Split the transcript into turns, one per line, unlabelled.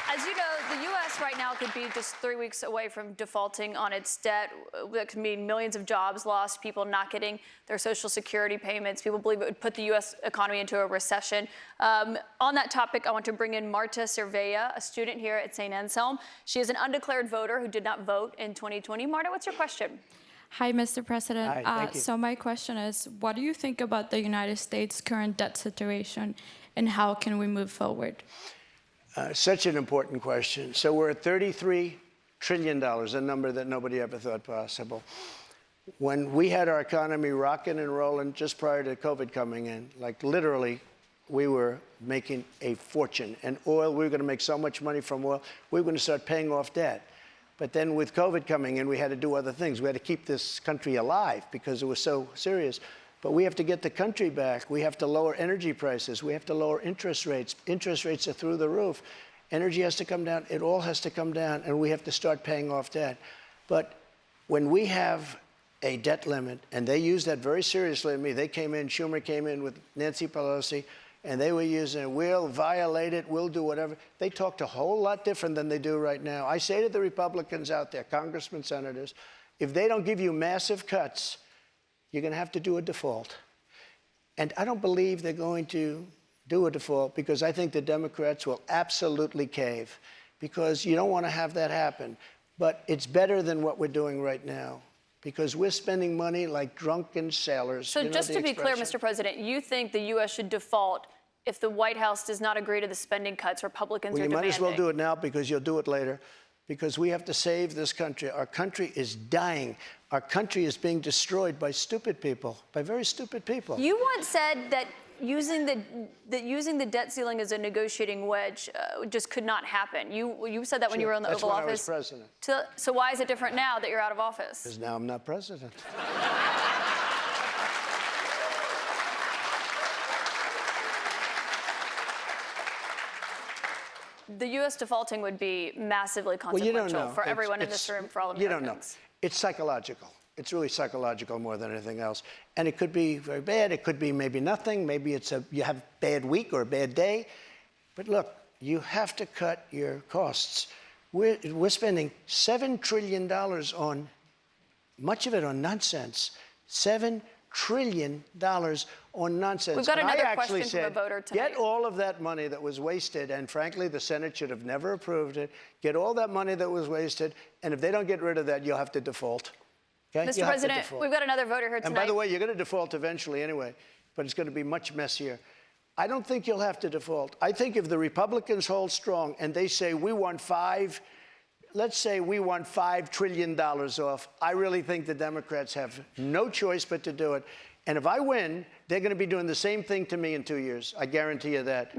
As you know, the U.S. right now could be just 3 weeks away from defaulting on its debt. That could mean millions of jobs lost, people not getting their Social Security payments. People believe it would put the U.S. economy into a recession. On that topic, I want to bring in Marta Cervella, a student here at St. Anselm. She is an undeclared voter who did not vote in 2020. Marta, what's your question?
Hi, Mr. President.
Hi, thank you.
So my question is, what do you think about the United States' current debt situation, and how can we move forward?
Such an important question. So we're at $33 trillion, a number that nobody ever thought possible. When we had our economy rocking and rolling just prior to COVID coming in, like literally, we were making a fortune. And oil, we were going to make so much money from oil, we were going to start paying off debt. But then with COVID coming in, we had to do other things. We had to keep this country alive because it was so serious. But we have to get the country back. We have to lower energy prices. We have to lower interest rates. Interest rates are through the roof. Energy has to come down. It all has to come down, and we have to start paying off debt. But when we have a debt limit, and they use that very seriously to me, they came in, Schumer came in with Nancy Pelosi, and they were using, we'll violate it, we'll do whatever. They talked a whole lot different than they do right now. I say to the Republicans out there, congressmen, senators, if they don't give you massive cuts, you're going to have to do a default. And I don't believe they're going to do a default because I think the Democrats will absolutely cave because you don't want to have that happen. But it's better than what we're doing right now because we're spending money like drunken sailors.
So just to be clear, Mr. President, you think the U.S. should default if the White House does not agree to the spending cuts Republicans are demanding?
Well, you might as well do it now because you'll do it later. Because we have to save this country. Our country is dying. Our country is being destroyed by stupid people, by very stupid people.
You once said that using the debt ceiling as a negotiating wedge just could not happen. You said that when you were in the Oval Office.
That's when I was president.
So why is it different now that you're out of office?
Because now I'm not president.
The U.S. defaulting would be massively consequential for everyone in this room, for all Americans.
You don't know. It's psychological. It's really psychological more than anything else. And it could be very bad. It could be maybe nothing. Maybe it's you have a bad week or a bad day. But look, you have to cut your costs. We're spending $7 trillion on, much of it on nonsense. $7 trillion on nonsense.
We've got another question from a voter tonight.
Get all of that money that was wasted, and frankly, the Senate should have never approved it. Get all that money that was wasted, and if they don't get rid of that, you'll have to default. Okay?
Mr. President, we've got another voter here tonight.
And by the way, you're going to default eventually anyway, but it's going to be much messier. I don't think you'll have to default. I think if the Republicans hold strong and they say we want let's say we want $5 trillion off. I really think the Democrats have no choice but to do it. And if I win, they're going to be doing the same thing to me in 2 years. I guarantee you that.